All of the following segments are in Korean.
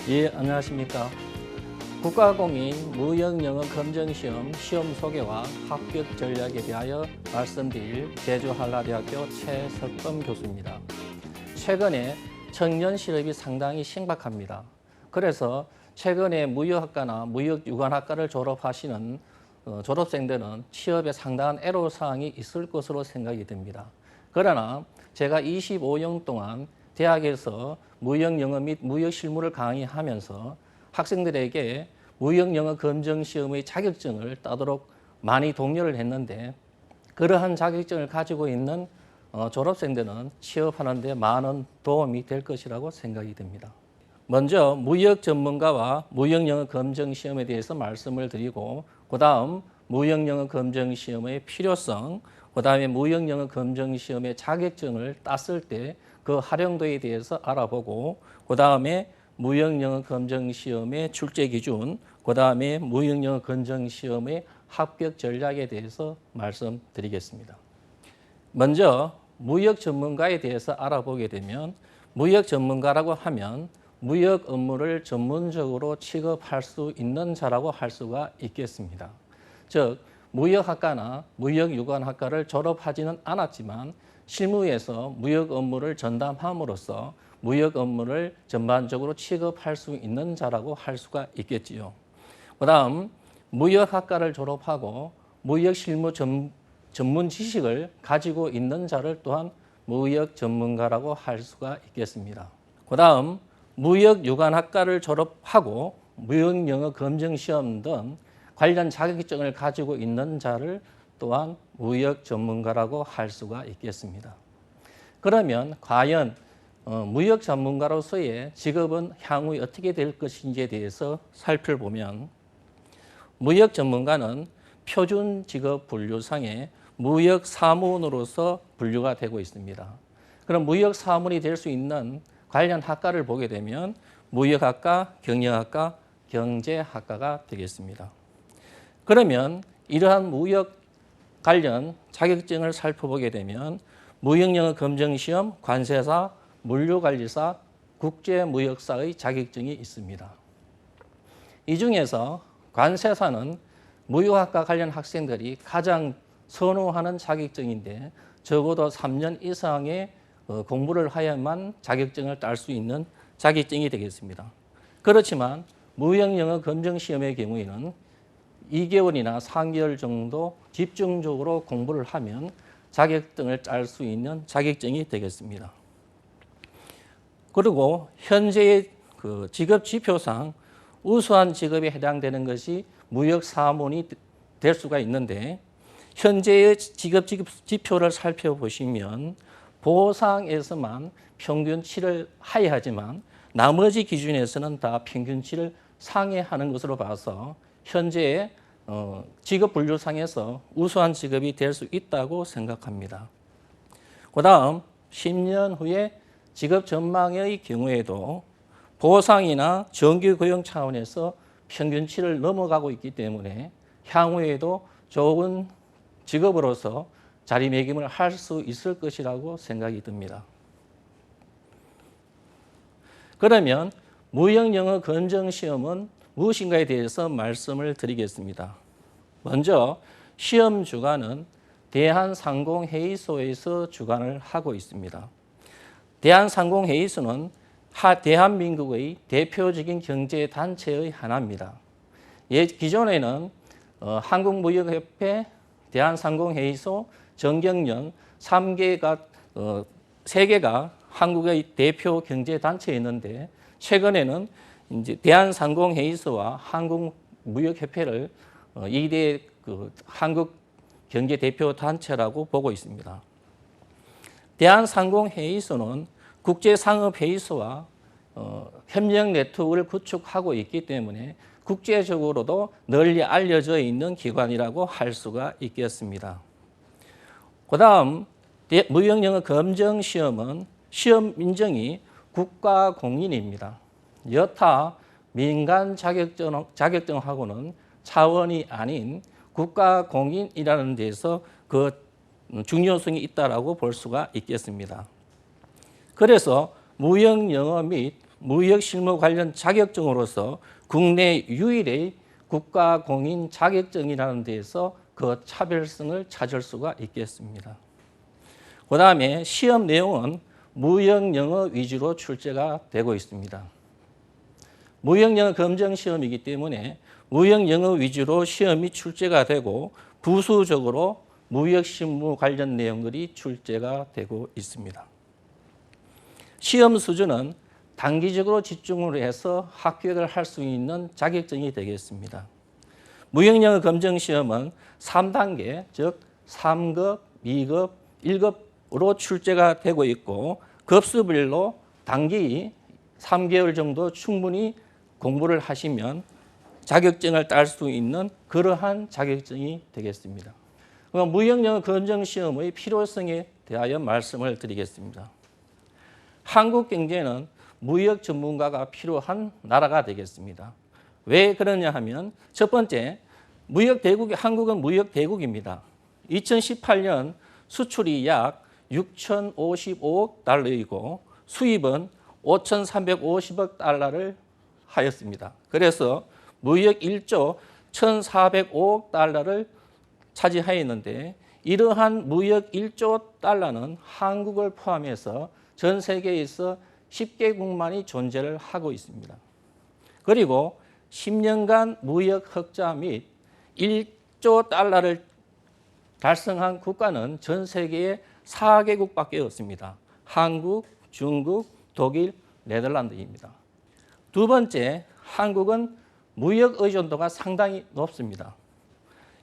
예, 안녕하십니까. 국가공인 무역영어 검정시험 시험 소개와 합격 전략에 대하여 말씀드릴 제주한라대학교 최석범 교수입니다. 최근에 청년 실업이 상당히 심각합니다. 그래서 최근에 무역학과나 무역유관학과를 졸업하시는 졸업생들은 취업에 상당한 애로사항이 있을 것으로 생각이 됩니다. 그러나 제가 25년 동안 대학에서 무역영어 및 무역실무를 강의하면서 학생들에게 무역영어 검정시험의 자격증을 따도록 많이 독려를 했는데, 그러한 자격증을 가지고 있는 졸업생들은 취업하는 데 많은 도움이 될 것이라고 생각이 됩니다. 먼저 무역 전문가와 무역영어 검정시험에 대해서 말씀을 드리고, 그 다음 무역영어 검정시험의 필요성, 그 다음에 무역영어 검정시험의 자격증을 땄을 때 그 활용도에 대해서 알아보고, 그 다음에 무역영어 검정시험의 출제 기준, 그 다음에 무역영어 검정시험의 합격 전략에 대해서 말씀드리겠습니다. 먼저 무역 전문가에 대해서 알아보게 되면, 무역 전문가라고 하면 무역 업무를 전문적으로 취급할 수 있는 자라고 할 수가 있겠습니다. 즉, 무역학과나 무역유관학과를 졸업하지는 않았지만 실무에서 무역 업무를 전담함으로써 무역 업무를 전반적으로 취급할 수 있는 자라고 할 수가 있겠지요. 그 다음 무역학과를 졸업하고 무역 실무 전문 지식을 가지고 있는 자를 또한 무역 전문가라고 할 수가 있겠습니다. 그 다음 무역유관학과를 졸업하고 무역영어 검정시험 등 관련 자격증을 가지고 있는 자를 또한 무역 전문가라고 할 수가 있겠습니다. 그러면 과연 무역 전문가로서의 직업은 향후 어떻게 될 것인지에 대해서 살펴보면, 무역 전문가는 표준 직업 분류상의 무역 사무원으로서 분류가 되고 있습니다. 그럼 무역 사무원이 될 수 있는 관련 학과를 보게 되면 무역학과, 경영학과, 경제학과가 되겠습니다. 그러면 이러한 무역 관련 자격증을 살펴보게 되면 무역영어 검정시험, 관세사, 물류관리사, 국제무역사의 자격증이 있습니다. 이 중에서 관세사는 무역학과 관련 학생들이 가장 선호하는 자격증인데, 적어도 3년 이상의 공부를 하야만 자격증을 딸 수 있는 자격증이 되겠습니다. 그렇지만 무역영어 검정시험의 경우에는 2개월이나 3개월 정도 집중적으로 공부를 하면 자격증을 딸 수 있는 자격증이 되겠습니다. 그리고 현재의 직업 지표상 우수한 직업에 해당되는 것이 무역사무원이 될 수가 있는데, 현재의 직업 지표를 살펴보시면 보상에서만 평균치를 하회하지만 나머지 기준에서는 다 평균치를 상회하는 것으로 봐서 현재의 직업 분류상에서 우수한 직업이 될 수 있다고 생각합니다. 그 다음 10년 후에 직업 전망의 경우에도 보상이나 정규 고용 차원에서 평균치를 넘어가고 있기 때문에 향후에도 좋은 직업으로서 자리매김을 할 수 있을 것이라고 생각이 듭니다. 그러면 무역영어 검정시험은 무엇인가에 대해서 말씀을 드리겠습니다. 먼저 시험 주관은 대한상공회의소에서 주관을 하고 있습니다. 대한상공회의소는 대한민국의 대표적인 경제단체의 하나입니다. 기존에는 한국무역협회, 대한상공회의소, 정경련 3개가 한국의 대표 경제단체였는데, 최근에는 이제 대한상공회의소와 한국무역협회를 2대 한국 경제 대표 단체라고 보고 있습니다. 대한상공회의소는 국제상업회의소와 협력 네트워크를 구축하고 있기 때문에 국제적으로도 널리 알려져 있는 기관이라고 할 수가 있겠습니다. 그 다음 무역영어 검정시험은 시험 인정이 국가공인입니다. 여타 민간 자격증하고는 차원이 아닌 국가공인이라는 데서 그 중요성이 있다라고 볼 수가 있겠습니다. 그래서 무역영어 및 무역실무 관련 자격증으로서 국내 유일의 국가공인 자격증이라는 데에서 그 차별성을 찾을 수가 있겠습니다. 그 다음에 시험 내용은 무역영어 위주로 출제가 되고 있습니다. 무역영어 검정시험이기 때문에 무역영어 위주로 시험이 출제가 되고 부수적으로 무역실무 관련 내용들이 출제가 되고 있습니다. 시험 수준은 단기적으로 집중을 해서 합격을 할 수 있는 자격증이 되겠습니다. 무역영어 검정시험은 3단계, 즉 3급, 2급, 1급으로 출제가 되고 있고 급수별로 단기 3개월 정도 충분히 공부를 하시면 자격증을 딸 수 있는 그러한 자격증이 되겠습니다. 그럼 무역영어 검정시험의 필요성에 대하여 말씀을 드리겠습니다. 한국 경제는 무역 전문가가 필요한 나라가 되겠습니다. 왜 그러냐 하면 첫 번째, 한국은 무역 대국입니다. 2018년 수출이 약 6,055억 달러이고 수입은 5,350억 달러를 하였습니다. 그래서 무역 1조 1,405억 달러를 차지하였는데 이러한 무역 1조 달러는 한국을 포함해서 전 세계에서 10개국만이 존재를 하고 있습니다. 그리고 10년간 무역 흑자 및 1조 달러를 달성한 국가는 전 세계에 4개국밖에 없습니다. 한국, 중국, 독일, 네덜란드입니다. 두 번째, 한국은 무역 의존도가 상당히 높습니다.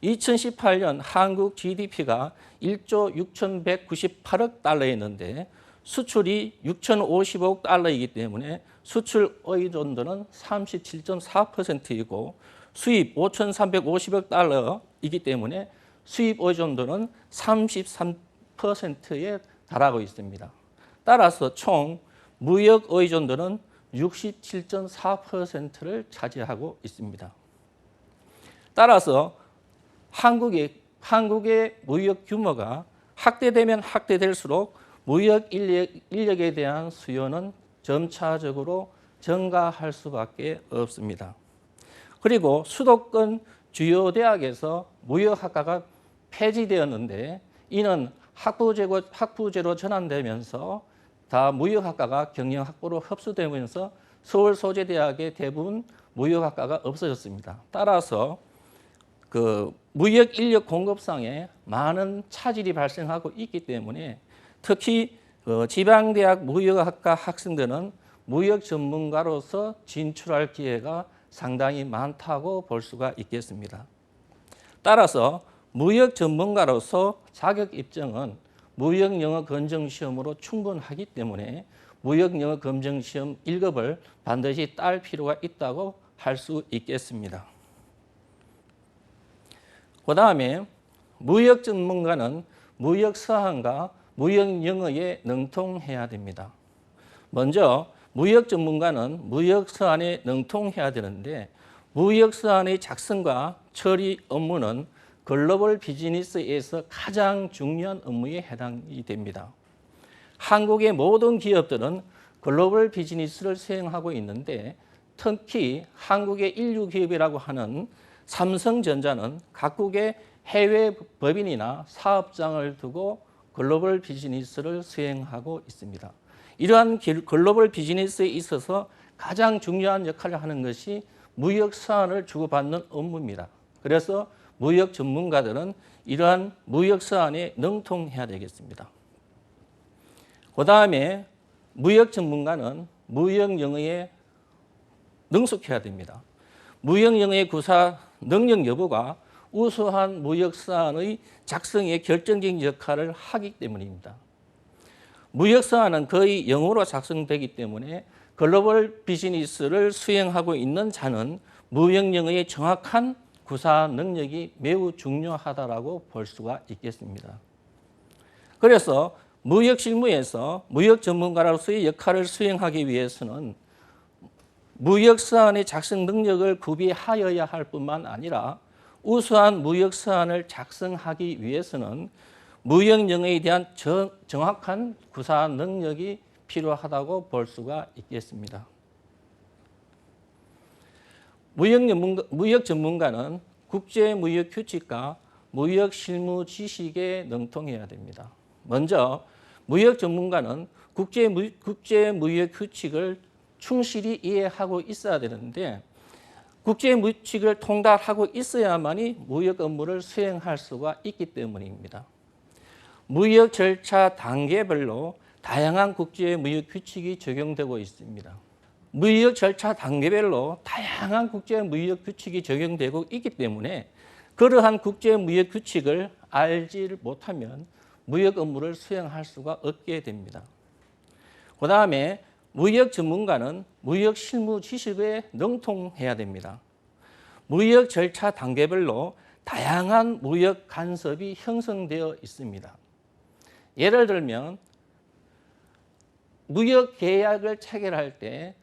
2018년 한국 GDP가 1조 6,198억 달러였는데 수출이 6,050억 달러이기 때문에 수출 의존도는 37.4%이고 수입 5,350억 달러이기 때문에 수입 의존도는 33%에 달하고 있습니다. 따라서 총 무역 의존도는 67.4%를 차지하고 있습니다. 따라서 한국의 무역 규모가 확대되면 확대될수록 무역 인력에 대한 수요는 점차적으로 증가할 수밖에 없습니다. 그리고 수도권 주요 대학에서 무역학과가 폐지되었는데 이는 학부제로 전환되면서 다 무역학과가 경영학부로 흡수되면서 서울 소재대학의 대부분 무역학과가 없어졌습니다. 따라서 그 무역 인력 공급상에 많은 차질이 발생하고 있기 때문에 특히 지방대학 무역학과 학생들은 무역 전문가로서 진출할 기회가 상당히 많다고 볼 수가 있겠습니다. 따라서 무역 전문가로서 자격 입증은 무역영어 검정시험으로 충분하기 때문에 무역영어 검정시험 1급을 반드시 딸 필요가 있다고 할 수 있겠습니다. 그 다음에 무역 전문가는 무역 서한과 무역 영어에 능통해야 됩니다. 먼저 무역 전문가는 무역 서한에 능통해야 되는데 무역 서한의 작성과 처리 업무는 글로벌 비즈니스에서 가장 중요한 업무에 해당이 됩니다. 한국의 모든 기업들은 글로벌 비즈니스를 수행하고 있는데 특히 한국의 인류 기업이라고 하는 삼성전자는 각국의 해외 법인이나 사업장을 두고 글로벌 비즈니스를 수행하고 있습니다. 이러한 글로벌 비즈니스에 있어서 가장 중요한 역할을 하는 것이 무역 서한을 주고받는 업무입니다. 그래서 무역 전문가들은 이러한 무역 서한에 능통해야 되겠습니다. 그 다음에 무역 전문가는 무역 영어에 능숙해야 됩니다. 무역 영어의 구사 능력 여부가 우수한 무역 서한의 작성에 결정적인 역할을 하기 때문입니다. 무역 서한은 거의 영어로 작성되기 때문에 글로벌 비즈니스를 수행하고 있는 자는 무역 영어의 정확한 구사 능력이 매우 중요하다고 볼 수가 있겠습니다. 그래서 무역 실무에서 무역 전문가로서의 역할을 수행하기 위해서는 무역 서한의 작성 능력을 구비하여야 할 뿐만 아니라 우수한 무역 서한을 작성하기 위해서는 무역 영어에 대한 정확한 구사 능력이 필요하다고 볼 수가 있겠습니다. 무역 전문가는 국제무역 규칙과 무역 실무 지식에 능통해야 됩니다. 먼저 무역 전문가는 국제무역 규칙을 충실히 이해하고 있어야 되는데 국제무역을 통달하고 있어야만이 무역 업무를 수행할 수가 있기 때문입니다. 무역 절차 단계별로 다양한 국제무역 규칙이 적용되고 있습니다. 무역 절차 단계별로 다양한 국제무역 규칙이 적용되고 있기 때문에 그러한 국제무역 규칙을 알지 못하면 무역 업무를 수행할 수가 없게 됩니다. 그 다음에 무역 전문가는 무역 실무 지식에 능통해야 됩니다. 무역 절차 단계별로 다양한 무역 간섭이 형성되어 있습니다. 예를 들면 무역 계약을 체결할 때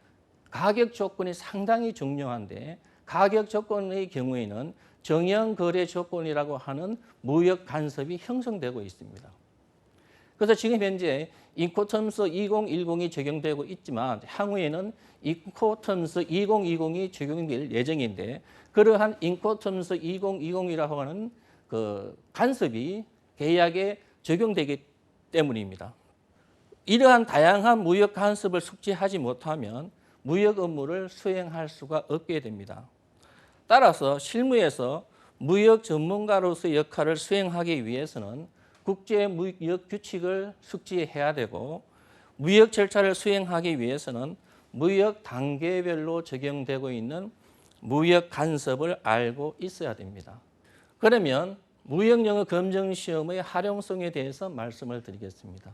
가격 조건이 상당히 중요한데 가격 조건의 경우에는 정형 거래 조건이라고 하는 무역 간섭이 형성되고 있습니다. 그래서 지금 현재 인코텀스 2010이 적용되고 있지만 향후에는 인코텀스 2020이 적용될 예정인데 그러한 인코텀스 2020이라고 하는 그 간섭이 계약에 적용되기 때문입니다. 이러한 다양한 무역 간섭을 숙지하지 못하면 무역 업무를 수행할 수가 없게 됩니다. 따라서 실무에서 무역 전문가로서의 역할을 수행하기 위해서는 국제무역 규칙을 숙지해야 되고 무역 절차를 수행하기 위해서는 무역 단계별로 적용되고 있는 무역 간섭을 알고 있어야 됩니다. 그러면 무역영어 검정시험의 활용성에 대해서 말씀을 드리겠습니다.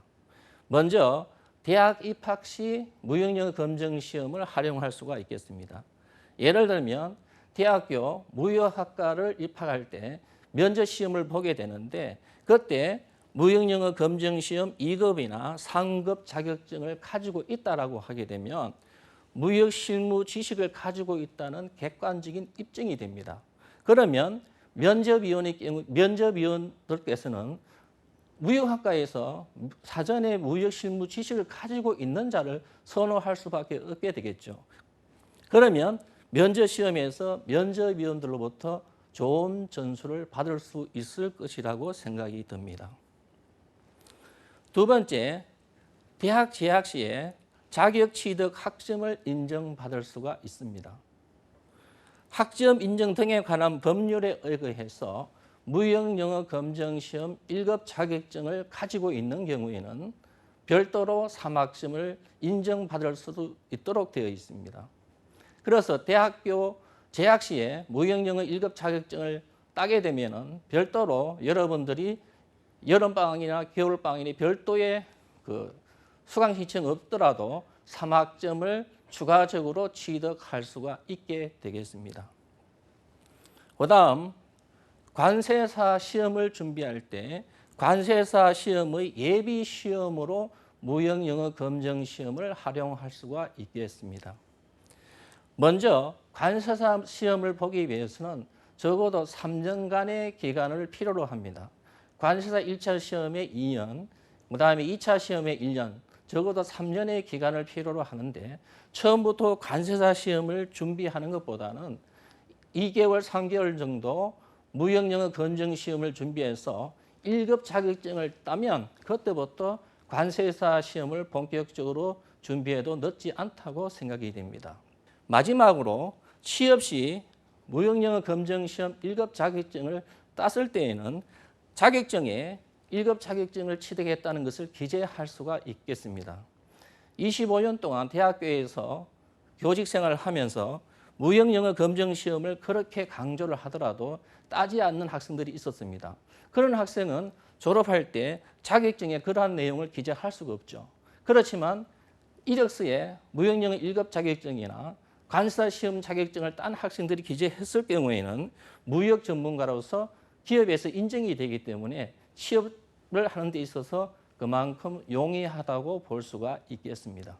먼저 대학 입학 시 무역영어 검정시험을 활용할 수가 있겠습니다. 예를 들면 대학교 무역학과를 입학할 때 면접시험을 보게 되는데 그때 무역영어 검정시험 2급이나 3급 자격증을 가지고 있다라고 하게 되면 무역 실무 지식을 가지고 있다는 객관적인 입증이 됩니다. 그러면 면접위원들께서는 무역학과에서 사전에 무역 실무 지식을 가지고 있는 자를 선호할 수밖에 없게 되겠죠. 그러면 면접시험에서 면접위원들로부터 좋은 점수를 받을 수 있을 것이라고 생각이 듭니다. 두 번째, 대학 재학 시에 자격 취득 학점을 인정받을 수가 있습니다. 학점 인정 등에 관한 법률에 의거해서 무역영어 검정시험 1급 자격증을 가지고 있는 경우에는 별도로 3학점을 인정받을 수도 있도록 되어 있습니다. 그래서 대학교 재학 시에 무역영어 1급 자격증을 따게 되면 별도로 여러분들이 여름방학이나 겨울방학이 별도의 수강 신청 없더라도 3학점을 추가적으로 취득할 수가 있게 되겠습니다. 그 다음 관세사 시험을 준비할 때 관세사 시험의 예비 시험으로 무역영어 검정 시험을 활용할 수가 있겠습니다. 먼저 관세사 시험을 보기 위해서는 적어도 3년간의 기간을 필요로 합니다. 관세사 1차 시험에 2년, 그 다음에 2차 시험에 1년, 적어도 3년의 기간을 필요로 하는데 처음부터 관세사 시험을 준비하는 것보다는 2개월, 3개월 정도 무역영어 검정 시험을 준비해서 1급 자격증을 따면 그때부터 관세사 시험을 본격적으로 준비해도 늦지 않다고 생각이 됩니다. 마지막으로 취업 시 무역영어 검정 시험 1급 자격증을 땄을 때에는 자격증에 1급 자격증을 취득했다는 것을 기재할 수가 있겠습니다. 25년 동안 대학교에서 교직 생활을 하면서 무역영어 검정 시험을 그렇게 강조를 하더라도 따지 않는 학생들이 있었습니다. 그런 학생은 졸업할 때 자격증에 그러한 내용을 기재할 수가 없죠. 그렇지만 이력서에 무역영어 1급 자격증이나 관세사 시험 자격증을 딴 학생들이 기재했을 경우에는 무역 전문가로서 기업에서 인정이 되기 때문에 취업을 하는 데 있어서 그만큼 용이하다고 볼 수가 있겠습니다.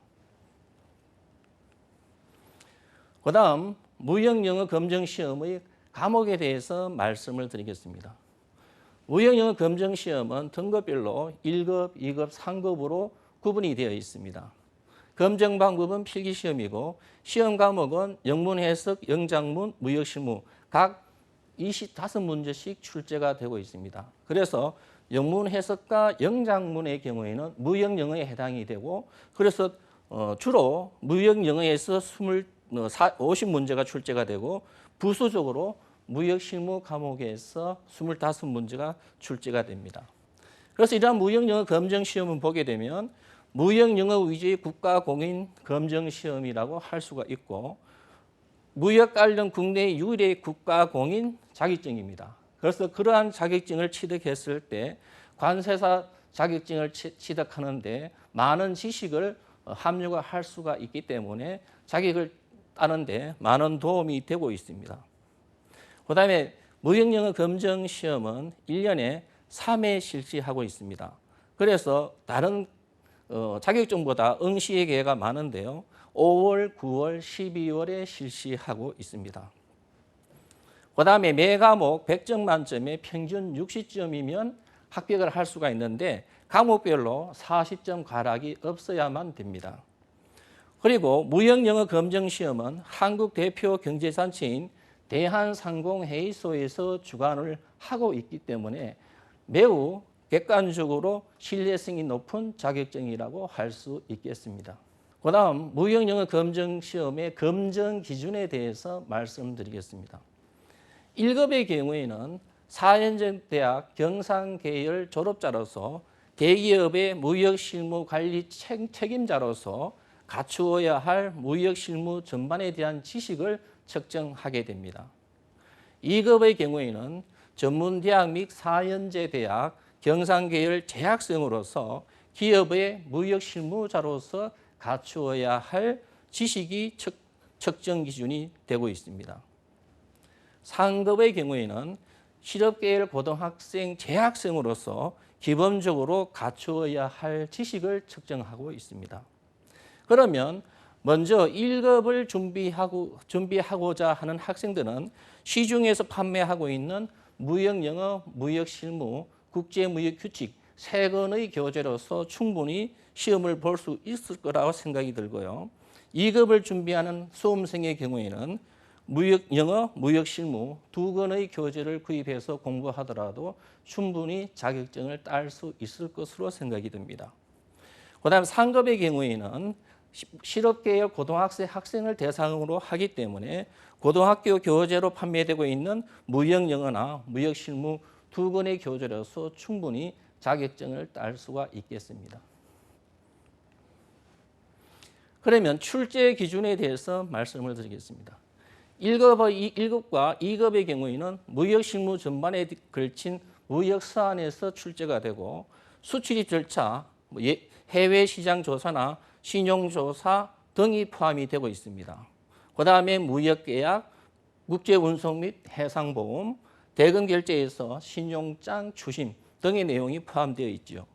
그 다음 무역영어 검정시험의 과목에 대해서 말씀을 드리겠습니다. 무역영어 검정시험은 등급별로 1급, 2급, 3급으로 구분이 되어 있습니다. 검정 방법은 필기시험이고 시험 과목은 영문 해석, 영작문, 무역실무 각 25문제씩 출제가 되고 있습니다. 그래서 영문 해석과 영작문의 경우에는 무역 영어에 해당이 되고 그래서 주로 무역 영어에서 50문제가 출제가 되고 부수적으로 무역 실무 과목에서 25문제가 출제가 됩니다. 그래서 이러한 무역 영어 검정 시험을 보게 되면 무역 영어 위주의 국가 공인 검정 시험이라고 할 수가 있고 무역 관련 국내 유일의 국가 공인 자격증입니다. 그래서 그러한 자격증을 취득했을 때 관세사 자격증을 취득하는데 많은 지식을 함유가 할 수가 있기 때문에 자격을 따는데 많은 도움이 되고 있습니다. 그다음에 무역영어 검정 시험은 1년에 3회 실시하고 있습니다. 그래서 다른 자격증보다 응시의 기회가 많은데요. 5월, 9월, 12월에 실시하고 있습니다. 그다음에 매 과목 100점 만점에 평균 60점이면 합격을 할 수가 있는데 과목별로 40점 가락이 없어야만 됩니다. 그리고 무역영어 검정 시험은 한국 대표 경제단체인 대한상공회의소에서 주관을 하고 있기 때문에 매우 객관적으로 신뢰성이 높은 자격증이라고 할 수 있겠습니다. 그다음 무역영어 검정 시험의 검정 기준에 대해서 말씀드리겠습니다. 1급의 경우에는 4년제 대학 경상계열 졸업자로서 대기업의 무역실무관리 책임자로서 갖추어야 할 무역실무 전반에 대한 지식을 측정하게 됩니다. 2급의 경우에는 전문대학 및 4년제 대학 경상계열 재학생으로서 기업의 무역실무자로서 갖추어야 할 지식이 측정 기준이 되고 있습니다. 3급의 경우에는 실업계열 고등학생 재학생으로서 기본적으로 갖추어야 할 지식을 측정하고 있습니다. 그러면 먼저 1급을 준비하고자 하는 학생들은 시중에서 판매하고 있는 무역영어, 무역실무, 국제무역규칙 3권의 교재로서 충분히 시험을 볼 수 있을 거라고 생각이 들고요. 2급을 준비하는 수험생의 경우에는 무역영어, 무역실무 2권의 교재를 구입해서 공부하더라도 충분히 자격증을 딸 수 있을 것으로 생각이 듭니다. 그다음 3급의 경우에는 실업계열 고등학생 학생을 대상으로 하기 때문에 고등학교 교재로 판매되고 있는 무역영어나 무역실무 2권의 교재로서 충분히 자격증을 딸 수가 있겠습니다. 그러면 출제 기준에 대해서 말씀을 드리겠습니다. 1급과 2급의 경우에는 무역실무 전반에 걸친 무역서안에서 출제가 되고 수출입 절차, 해외 시장 조사나 신용조사 등이 포함이 되고 있습니다. 그다음에 무역계약, 국제운송 및 해상보험, 대금결제에서 신용장 추심 등의 내용이 포함되어 있죠.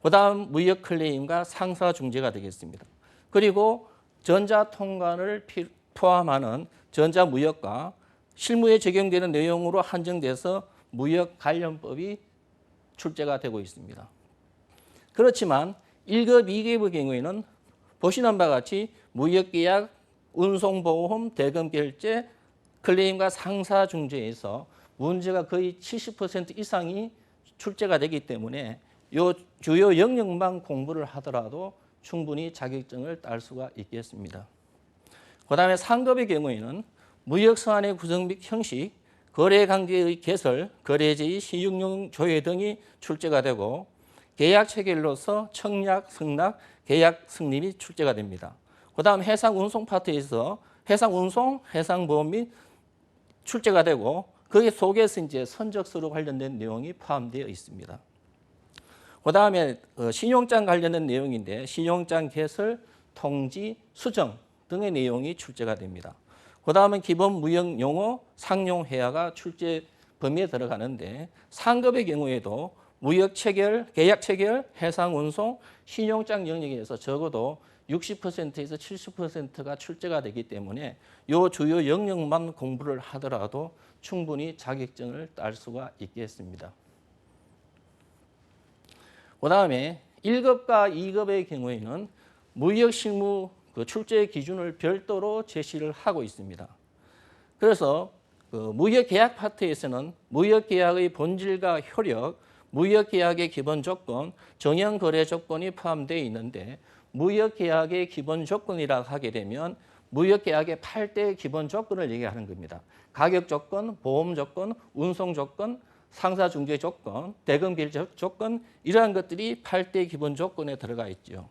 그다음 무역 클레임과 상사중재가 되겠습니다. 그리고 전자통관을 포함하는 전자무역과 실무에 적용되는 내용으로 한정돼서 무역 관련법이 출제가 되고 있습니다. 그렇지만 1급, 2급의 경우에는 보시는 바와 같이 무역계약, 운송보험, 대금결제, 클레임과 상사중재에서 문제가 거의 70% 이상이 출제가 되기 때문에 이 주요 영역만 공부를 하더라도 충분히 자격증을 딸 수가 있겠습니다. 그다음에 3급의 경우에는 무역서안의 구성 및 형식, 거래관계의 개설, 거래제의 신용용 조회 등이 출제가 되고 계약 체결로서 청약, 승낙, 계약 승립이 출제가 됩니다. 그다음 해상운송 파트에서 해상운송, 해상보험 및 출제가 되고 거기 속에서 이제 선적서로 관련된 내용이 포함되어 있습니다. 그다음에 신용장 관련된 내용인데 신용장 개설, 통지, 수정 등의 내용이 출제가 됩니다. 그다음은 기본 무역 용어, 상용 회화가 출제 범위에 들어가는데 상급의 경우에도 무역 체결, 계약 체결, 해상 운송, 신용장 영역에서 적어도 60%에서 70%가 출제가 되기 때문에 이 주요 영역만 공부를 하더라도 충분히 자격증을 딸 수가 있겠습니다. 그다음에 1급과 2급의 경우에는 무역 실무 그 출제 기준을 별도로 제시를 하고 있습니다. 그래서 그 무역 계약 파트에서는 무역 계약의 본질과 효력, 무역 계약의 기본 조건, 정형 거래 조건이 포함되어 있는데 무역 계약의 기본 조건이라고 하게 되면 무역 계약의 8대 기본 조건을 얘기하는 겁니다. 가격 조건, 보험 조건, 운송 조건, 상사 중개 조건, 대금 결제 조건 이러한 것들이 8대 기본 조건에 들어가 있죠.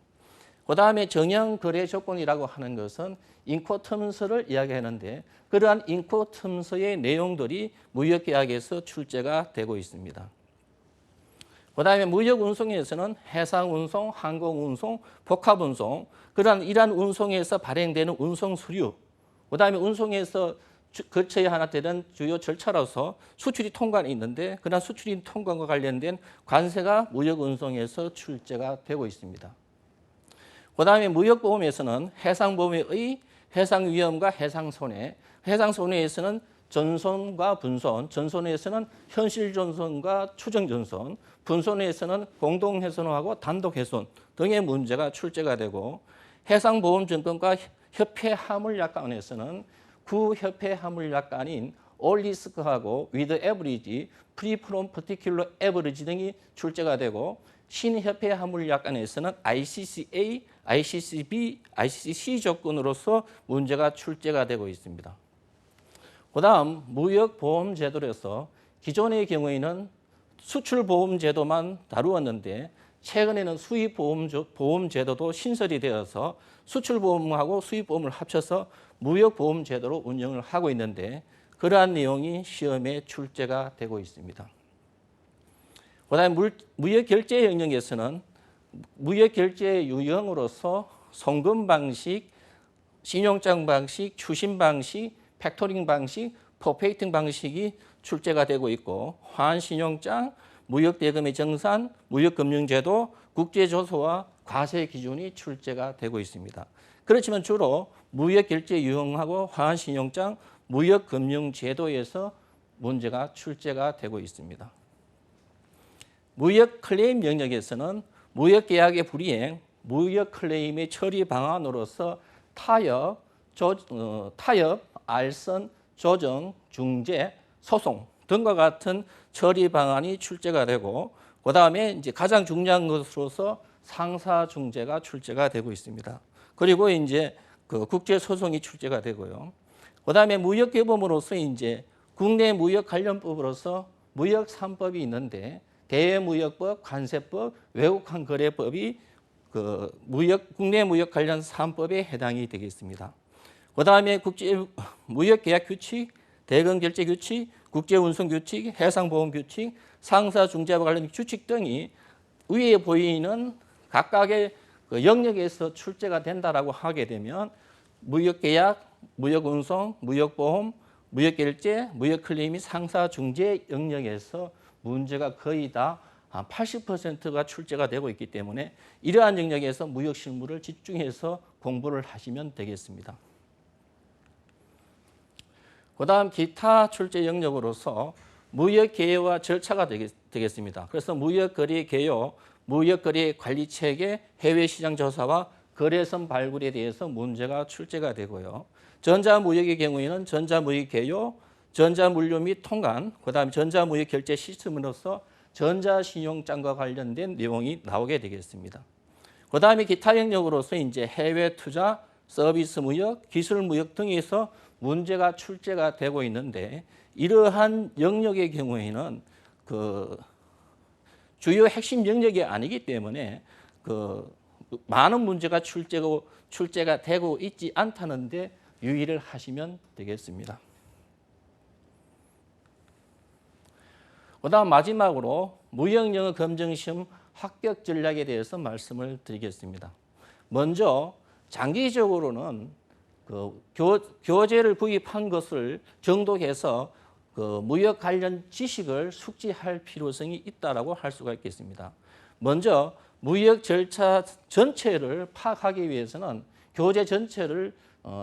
그다음에 정형 거래 조건이라고 하는 것은 인코텀서를 이야기하는데 그러한 인코텀서의 내용들이 무역 계약에서 출제가 되고 있습니다. 그다음에 무역 운송에서는 해상 운송, 항공 운송, 복합 운송 이러한 운송에서 발행되는 운송 수류, 그다음에 운송에서 거쳐야 하나 되는 주요 절차로서 수출이 통관이 있는데 그러한 수출이 통관과 관련된 관세가 무역 운송에서 출제가 되고 있습니다. 그다음에 무역보험에서는 해상보험의 해상 위험과 해상 손해, 해상 손해에서는 전손과 분손, 전손에서는 현실 전손과 추정 전손, 분손에서는 공동 훼손하고 단독 훼손 등의 문제가 출제가 되고 해상보험증권과 협회 화물약관에서는 구협회 화물약관인 올리스크하고 위드 에버리지, 프리 프롬 퍼티큘러 에버리지 등이 출제가 되고 신협회 화물약관에서는 ICCA, ICCB, ICC 조건으로서 문제가 출제가 되고 있습니다. 그다음 무역보험제도로서 기존의 경우에는 수출보험제도만 다루었는데 최근에는 수입보험제도도 신설이 되어서 수출보험하고 수입보험을 합쳐서 무역보험제도로 운영을 하고 있는데 그러한 내용이 시험에 출제가 되고 있습니다. 그다음에 무역결제 영역에서는 무역결제 유형으로서 송금 방식, 신용장 방식, 추심 방식, 팩토링 방식, 포페이팅 방식이 출제가 되고 있고 환신용장, 무역대금의 정산, 무역금융제도, 국제조소와 과세 기준이 출제가 되고 있습니다. 그렇지만 주로 무역결제 유형하고 환신용장, 무역금융제도에서 문제가 출제가 되고 있습니다. 무역 클레임 영역에서는 무역계약의 불이행, 무역 클레임의 처리 방안으로서 타협, 알선, 조정, 중재, 소송 등과 같은 처리 방안이 출제가 되고 그다음에 이제 가장 중요한 것으로서 상사 중재가 출제가 되고 있습니다. 그리고 이제 그 국제 소송이 출제가 되고요. 그다음에 무역 개범으로서 이제 국내 무역 관련법으로서 무역 3법이 있는데 대무역법, 관세법, 외국환 거래법이 그 국내 무역 관련 3법에 해당이 되겠습니다. 그다음에 국제 무역 계약 규칙, 대금 결제 규칙, 국제 운송 규칙, 해상 보험 규칙, 상사 중재와 관련 규칙 등이 위에 보이는 각각의 그 영역에서 출제가 된다라고 하게 되면 무역 계약, 무역 운송, 무역 보험, 무역 결제, 무역 클레임이 상사 중재 영역에서 문제가 거의 다 한 80%가 출제가 되고 있기 때문에 이러한 영역에서 무역 실무를 집중해서 공부를 하시면 되겠습니다. 그다음 기타 출제 영역으로서 무역 개요와 절차가 되겠습니다. 그래서 무역 거래 개요, 무역 거래 관리 체계, 해외 시장 조사와 거래선 발굴에 대해서 문제가 출제가 되고요. 전자무역의 경우에는 전자무역 개요, 전자물류 및 통관, 그다음에 전자무역 결제 시스템으로서 전자신용장과 관련된 내용이 나오게 되겠습니다. 그다음에 기타 영역으로서 이제 해외 투자, 서비스 무역, 기술 무역 등에서 문제가 출제가 되고 있는데 이러한 영역의 경우에는 그 주요 핵심 영역이 아니기 때문에 그 많은 문제가 출제가 되고 있지 않다는데 유의를 하시면 되겠습니다. 그다음 마지막으로 무역영어 검정시험 합격 전략에 대해서 말씀을 드리겠습니다. 먼저 장기적으로는 그 교재를 구입한 것을 정독해서 그 무역 관련 지식을 숙지할 필요성이 있다라고 할 수가 있겠습니다. 먼저 무역 절차 전체를 파악하기 위해서는 교재 전체를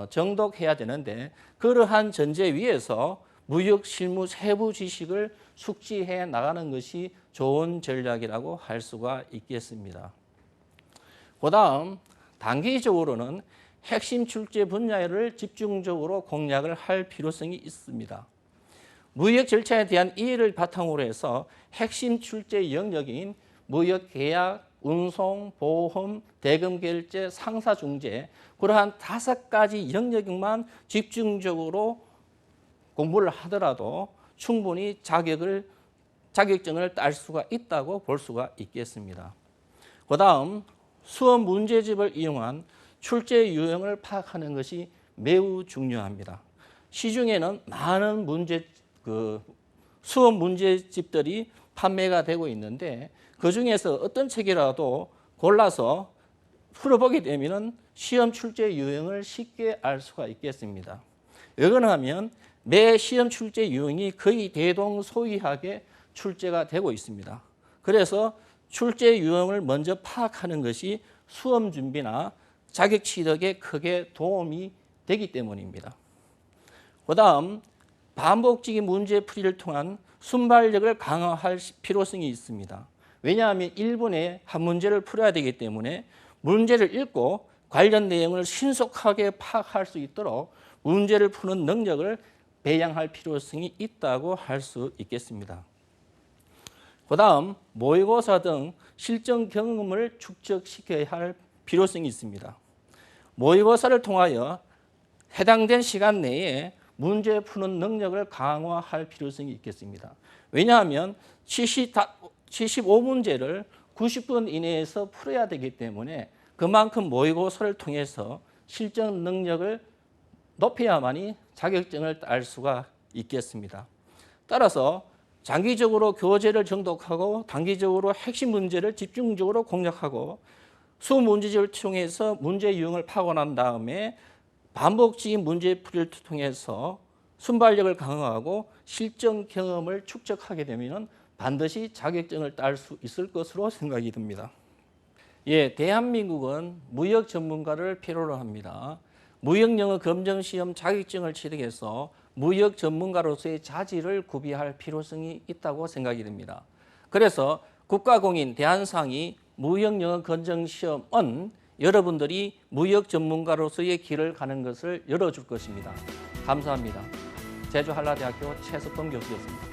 정독해야 되는데 그러한 전제 위에서 무역 실무 세부 지식을 숙지해 나가는 것이 좋은 전략이라고 할 수가 있겠습니다. 그다음 단기적으로는 핵심 출제 분야를 집중적으로 공략을 할 필요성이 있습니다. 무역 절차에 대한 이해를 바탕으로 해서 핵심 출제 영역인 무역 계약, 운송, 보험, 대금 결제, 상사 중재 그러한 5가지 영역만 집중적으로 공부를 하더라도 충분히 자격증을 딸 수가 있다고 볼 수가 있겠습니다. 그 다음 수험 문제집을 이용한 출제 유형을 파악하는 것이 매우 중요합니다. 시중에는 많은 수험 문제집들이 판매가 되고 있는데 그중에서 어떤 책이라도 골라서 풀어보게 되면 시험 출제 유형을 쉽게 알 수가 있겠습니다. 왜냐하면 매 시험 출제 유형이 거의 대동소이하게 출제가 되고 있습니다. 그래서 출제 유형을 먼저 파악하는 것이 수험 준비나 자격 취득에 크게 도움이 되기 때문입니다. 그 다음 반복적인 문제풀이를 통한 순발력을 강화할 필요성이 있습니다. 왜냐하면 1분에 한 문제를 풀어야 되기 때문에 문제를 읽고 관련 내용을 신속하게 파악할 수 있도록 문제를 푸는 능력을 배양할 필요성이 있다고 할 수 있겠습니다. 그 다음 모의고사 등 실전 경험을 축적시켜야 할 필요성이 있습니다. 모의고사를 통하여 해당된 시간 내에 문제 푸는 능력을 강화할 필요성이 있겠습니다. 왜냐하면 75문제를 90분 이내에서 풀어야 되기 때문에 그만큼 모의고사를 통해서 실전 능력을 높여야만이 자격증을 딸 수가 있겠습니다. 따라서 장기적으로 교재를 정독하고 단기적으로 핵심 문제를 집중적으로 공략하고 수문제집을 통해서 문제 유형을 파고난 다음에 반복적인 문제풀이를 통해서 순발력을 강화하고 실전 경험을 축적하게 되면 반드시 자격증을 딸 수 있을 것으로 생각이 듭니다. 대한민국은 무역 전문가를 필요로 합니다. 무역영어 검정시험 자격증을 취득해서 무역 전문가로서의 자질을 구비할 필요성이 있다고 생각이 됩니다. 그래서 국가공인 대한상의 무역영어 검정시험은 여러분들이 무역 전문가로서의 길을 가는 것을 열어줄 것입니다. 감사합니다. 제주 한라대학교 최석범 교수였습니다.